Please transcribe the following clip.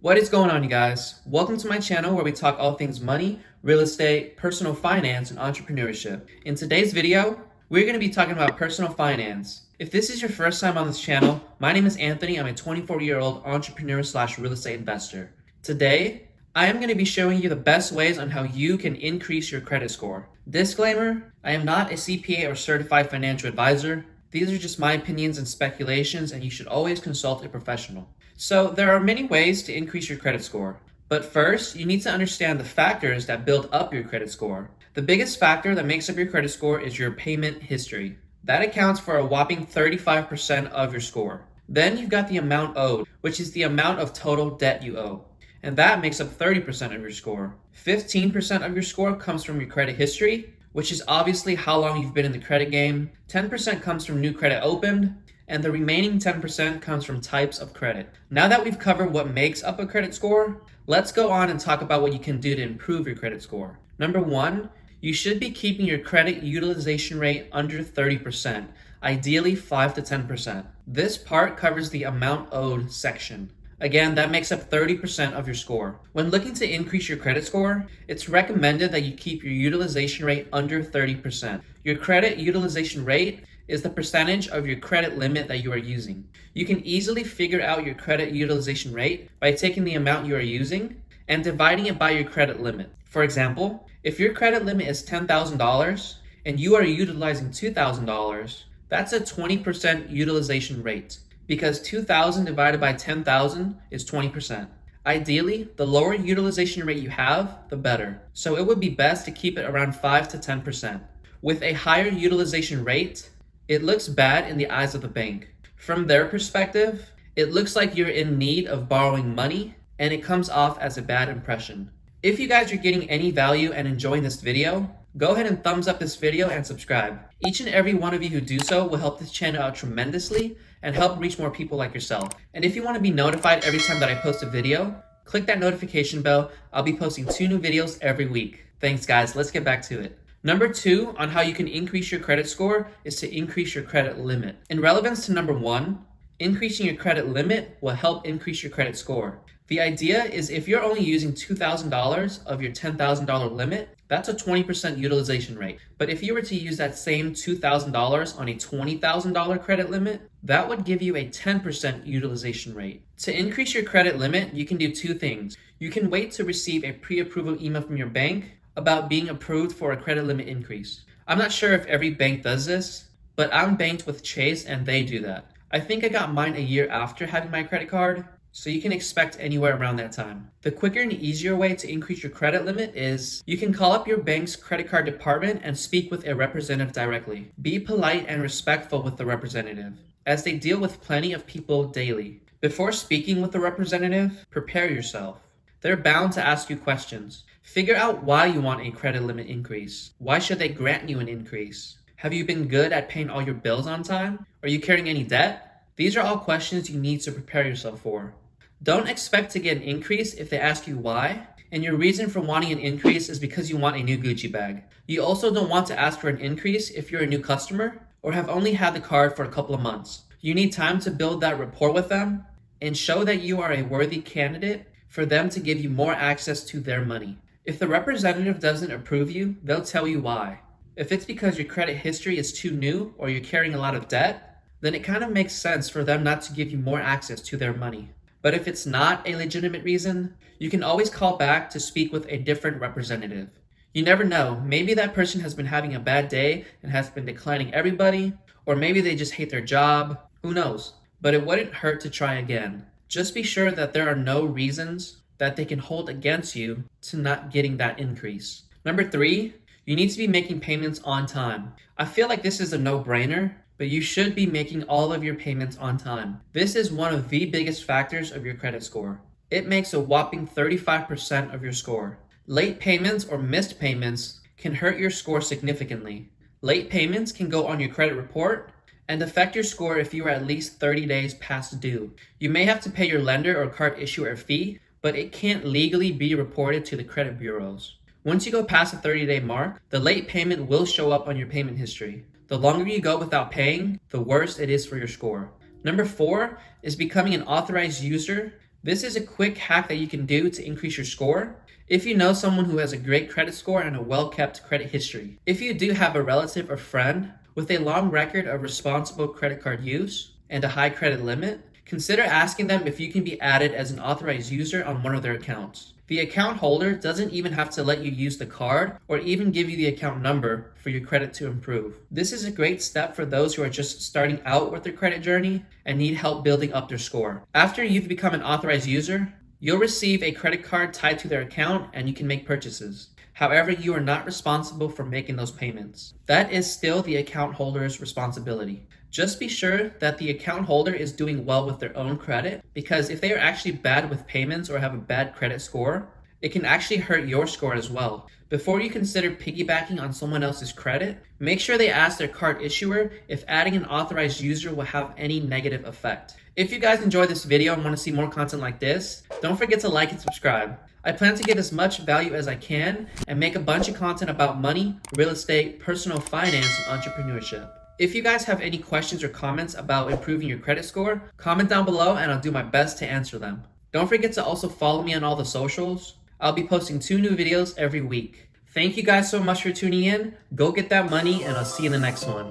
What is going on, you guys? Welcome to my channel where we talk all things money, real estate, personal finance, and entrepreneurship. In today's video, we're going to be talking about personal finance. If this is your first time on this channel, my name is Anthony. I'm a 24-year-old entrepreneur / real estate investor. Today, I am going to be showing you the best ways on how you can increase your credit score. Disclaimer, I am not a CPA or certified financial advisor. These are just my opinions and speculations, and you should always consult a professional. So there are many ways to increase your credit score. But first, you need to understand the factors that build up your credit score. The biggest factor that makes up your credit score is your payment history. That accounts for a whopping 35% of your score. Then you've got the amount owed, which is the amount of total debt you owe. And that makes up 30% of your score. 15% of your score comes from your credit history, which is obviously how long you've been in the credit game. 10% comes from new credit opened, and the remaining 10% comes from types of credit. Now that we've covered what makes up a credit score, let's go on and talk about what you can do to improve your credit score. Number one, you should be keeping your credit utilization rate under 30%, ideally 5 to 10%. This part covers the amount owed section. Again, that makes up 30% of your score. When looking to increase your credit score, it's recommended that you keep your utilization rate under 30%. Your credit utilization rate is the percentage of your credit limit that you are using. You can easily figure out your credit utilization rate by taking the amount you are using and dividing it by your credit limit. For example, if your credit limit is $10,000 and you are utilizing $2,000, that's a 20% utilization rate, because 2,000 divided by 10,000 is 20%. Ideally, the lower utilization rate you have, the better. So it would be best to keep it around 5 to 10%. With a higher utilization rate, it looks bad in the eyes of the bank. From their perspective, it looks like you're in need of borrowing money, and it comes off as a bad impression. If you guys are getting any value and enjoying this video, go ahead and thumbs up this video and subscribe. Each and every one of you who do so will help this channel out tremendously and help reach more people like yourself. And if you want to be notified every time that I post a video, click that notification bell. I'll be posting 2 new videos every week. Thanks guys, let's get back to it. Number 2 on how you can increase your credit score is to increase your credit limit. In relevance to number 1, increasing your credit limit will help increase your credit score. The idea is if you're only using $2,000 of your $10,000 limit, that's a 20% utilization rate. But if you were to use that same $2,000 on a $20,000 credit limit, that would give you a 10% utilization rate. To increase your credit limit, you can do 2 things. You can wait to receive a pre-approval email from your bank about being approved for a credit limit increase. I'm not sure if every bank does this, but I'm banked with Chase and they do that. I think I got mine a year after having my credit card, so you can expect anywhere around that time. The quicker and easier way to increase your credit limit is you can call up your bank's credit card department and speak with a representative directly. Be polite and respectful with the representative, as they deal with plenty of people daily. Before speaking with the representative, prepare yourself. They're bound to ask you questions. Figure out why you want a credit limit increase. Why should they grant you an increase? Have you been good at paying all your bills on time? Are you carrying any debt? These are all questions you need to prepare yourself for. Don't expect to get an increase if they ask you why, and your reason for wanting an increase is because you want a new Gucci bag. You also don't want to ask for an increase if you're a new customer or have only had the card for a couple of months. You need time to build that rapport with them and show that you are a worthy candidate for them to give you more access to their money. If the representative doesn't approve you, they'll tell you why. If it's because your credit history is too new or you're carrying a lot of debt, then it kind of makes sense for them not to give you more access to their money. But if it's not a legitimate reason, you can always call back to speak with a different representative. You never know, maybe that person has been having a bad day and has been declining everybody, or maybe they just hate their job, who knows? But it wouldn't hurt to try again. Just be sure that there are no reasons that they can hold against you to not getting that increase. Number 3, you need to be making payments on time. I feel like this is a no-brainer, but you should be making all of your payments on time. This is one of the biggest factors of your credit score. It makes a whopping 35% of your score. Late payments or missed payments can hurt your score significantly. Late payments can go on your credit report and affect your score if you are at least 30 days past due. You may have to pay your lender or card issuer a fee, but it can't legally be reported to the credit bureaus. Once you go past the 30-day mark, the late payment will show up on your payment history. The longer you go without paying, the worse it is for your score. Number 4 is becoming an authorized user This is a quick hack that you can do to increase your score. If you know someone who has a great credit score and a well-kept credit history. If you do have a relative or friend with a long record of responsible credit card use and a high credit limit, consider asking them if you can be added as an authorized user on one of their accounts. The account holder doesn't even have to let you use the card or even give you the account number for your credit to improve. This is a great step for those who are just starting out with their credit journey and need help building up their score. After you've become an authorized user, you'll receive a credit card tied to their account and you can make purchases. However, you are not responsible for making those payments. That is still the account holder's responsibility. Just be sure that the account holder is doing well with their own credit, because if they are actually bad with payments or have a bad credit score, it can actually hurt your score as well. Before you consider piggybacking on someone else's credit, make sure they ask their card issuer if adding an authorized user will have any negative effect. If you guys enjoyed this video and want to see more content like this, don't forget to like and subscribe. I plan to give as much value as I can and make a bunch of content about money, real estate, personal finance, and entrepreneurship. If you guys have any questions or comments about improving your credit score, comment down below and I'll do my best to answer them. Don't forget to also follow me on all the socials. I'll be posting 2 new videos every week. Thank you guys so much for tuning in. Go get that money and I'll see you in the next one.